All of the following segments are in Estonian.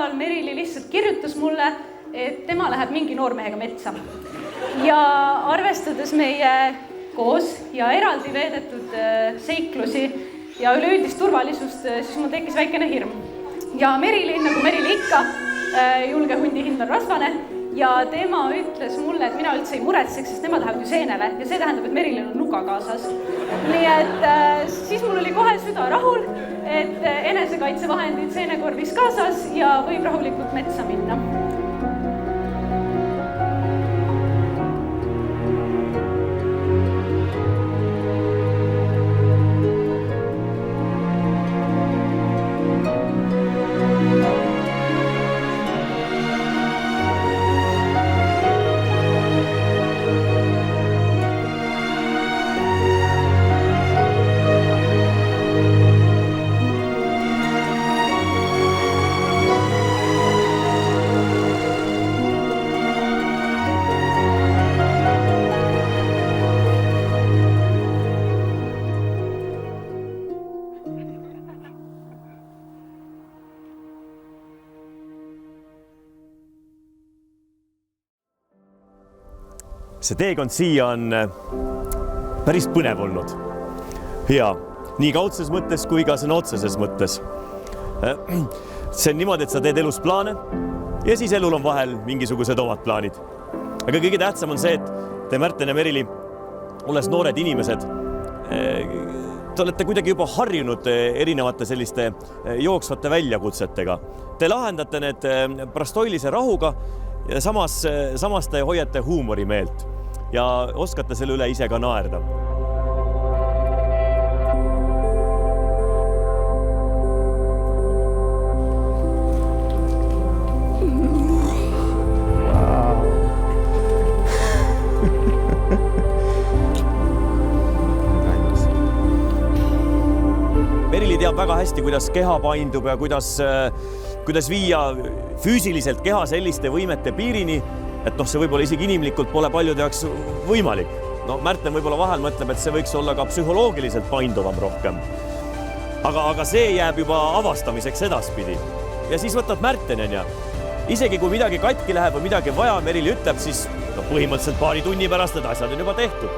nädalal Merili lihtsalt kirjutas mulle, et tema läheb mingi noormehega metsa. Ja arvestades meie koos ja eraldi veedetud seiklusi ja üleüldist turvalisust, siis mul tekkis väikene hirm. Ja Merili, nagu Merili ikka, julge hundi hind on rasvane ja tema ütles mulle, et mina üldse ei muretseks, sest nemad lähevad ju seenele ja see tähendab, et Merilil on nuga kaasas. Nii et siis mul oli kohe süda rahul, et enesekaitsevahendid seenekorvis kaasas ja võib rahulikult metsa minna. See teekond siia on päris põnev olnud. Ja nii kaudses mõttes kui ka sõna otseses mõttes. See on niimoodi, et sa teed elus plaane ja siis elul on vahel mingisugused omad plaanid. Aga kõige tähtsam on see, et te Märten ja Merili, olles noored inimesed, te olete kuidagi juba harjunud erinevate selliste jooksvate väljakutsetega. Te lahendate need prastoilise rahuga ja samas te hoiate huumorimeelt ja oskate selle üle ise ka naerda. Merili teab väga hästi, kuidas keha paindub ja kuidas viia füüsiliselt keha selliste võimete piirini, et see võib-olla isegi inimlikult pole paljude jaoks võimalik. Märten võib-olla vahel mõtleb, et see võiks olla ka psühholoogiliselt painduvam rohkem. Aga see jääb juba avastamiseks edaspidi. Ja siis võtab Märten ja isegi kui midagi katki läheb või midagi vaja, Merili ütleb, siis põhimõtteliselt paari tunni pärast need asjad on juba tehtud.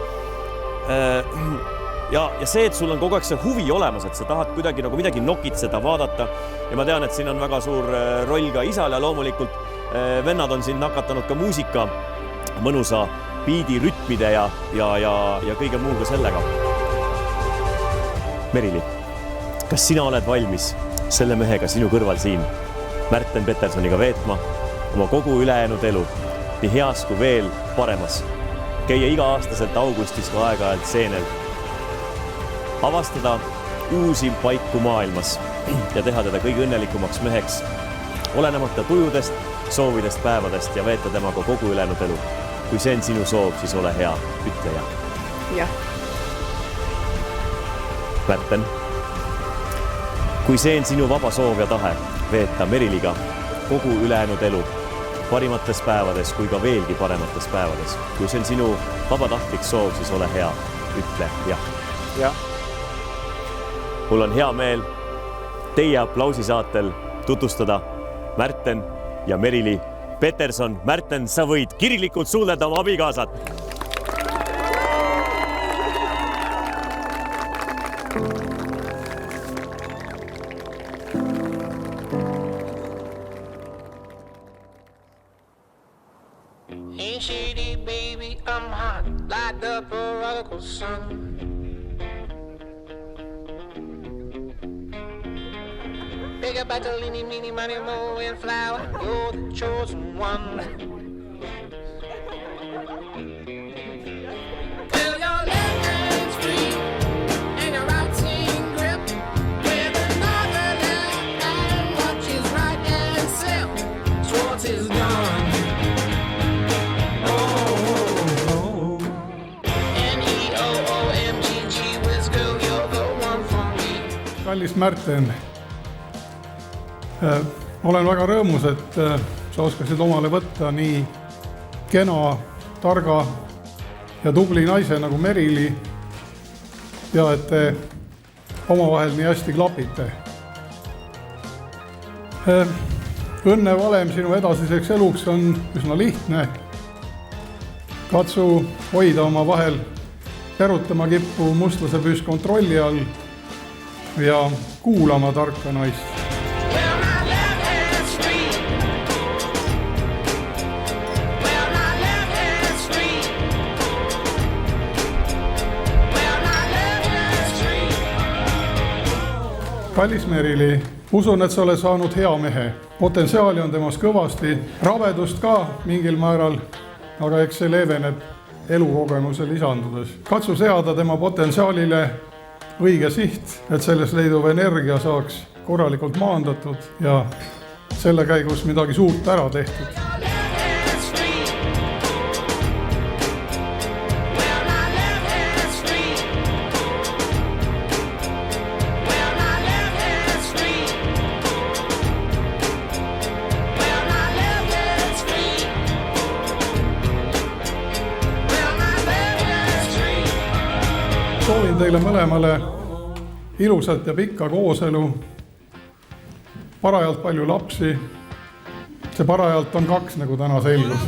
Ja see, et sul on kogu aeg see huvi olemas, et sa tahad kuidagi nagu midagi nokitseda, vaadata. Ja ma tean, et siin on väga suur roll ka isal ja loomulikult vennad on siin nakatanud ka muusika, mõnusa biidi, rütmide ja kõige muuga sellega. Merili, kas sina oled valmis selle mehega sinu kõrval siin Märten Petersoniga veetma oma kogu ülejäänud elu, nii heas kui veel paremas, käia iga-aastaselt augustis ka aeg-ajalt seenel, avastada uusi paiku maailmas ja teha teda kõige õnnelikumaks meheks, olenemata tujudest, soovidest, päevadest ja veeta temaga kogu ülejäänud elu. Kui see on sinu soov, siis ole hea, ütle ja. Jah. Märten, kui see on sinu vaba soov ja tahe veeta Meriliga kogu ülejäänud elu parimates päevades kui ka veelgi paremates päevades. Kui see on sinu vabatahtlik soov, siis ole hea, ütle jah. Jah. Mul on hea meel teie aplausisaatel tutvustada Märten ja Merili Peterson. Märten, sa võid kirglikult suuleda oma abikaasat. Ain't shady, baby, I'm hot like the prodigal son. Big a battle, eeny, meeny, miny, moe, and flower. You're the chosen one. Till your left hand's free and your right hand grip with another left hand watches right and slip. Swartz is gone. N-E-O-O-M-G-G, Wiz girl, you're the one for me. Kallis Märten. Olen väga rõõmus, et sa oskasid omale võtta nii kena, targa ja tubli naise nagu Merili ja et te omavahel nii hästi klapite. õnnevalem sinu edasiseks eluks on üsna lihtne. Katsu hoida oma vahel erutama kippu mustlase püss kontrolli all ja kuulama tarka naist. Well, my left hand's free. Well, my left hand's free. Well, my left hand's free. Kallis Merili, usun, et sa oled saanud hea mehe. Potentsiaali on temas kõvasti, rabedust ka mingil määral, aga eks see leeveneb elukogemuse lisandudes. Katsu seada tema potentsiaalile õige siht, et selles leiduv energia saaks korralikult maandatud ja selle käigus midagi suurt ära tehtud. Your left hand's free. Well, my left hand's free. Well, my left hand's free. Well, my left hand's free. Well, my left hand's free. Soovin teile mõlemale ilusat ja pikka kooselu, parajalt palju lapsi. See parajalt on 2, nagu täna selgus.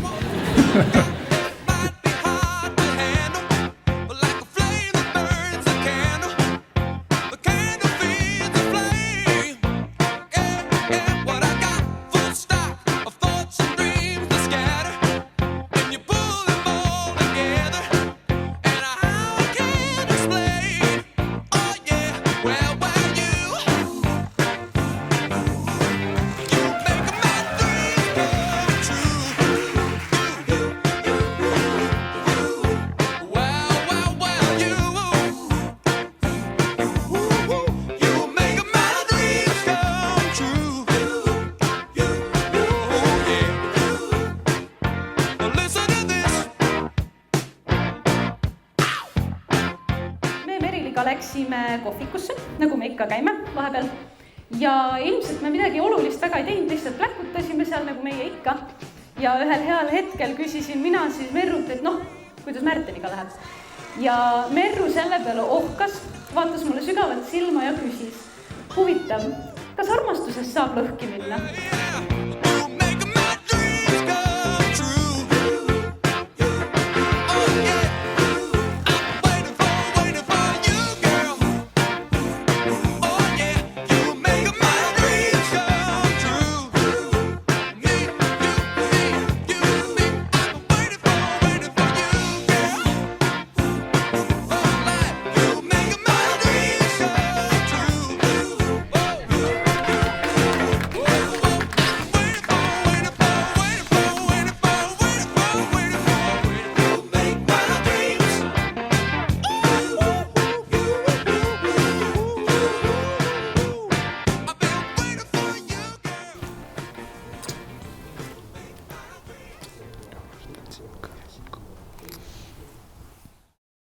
Läksime kohvikusse, nagu me ikka käime vahepeal. Ja ilmselt me midagi olulist väga ei teinud, lihtsalt pläkutasime seal nagu meie ikka. Ja ühel heal hetkel küsisin mina siis Merrult, et noh, kuidas Märteniga läheb. Ja Merru selle peale ohkas, vaatas mulle sügavalt silma ja küsis. Huvitav, kas armastusest saab lõhki minna?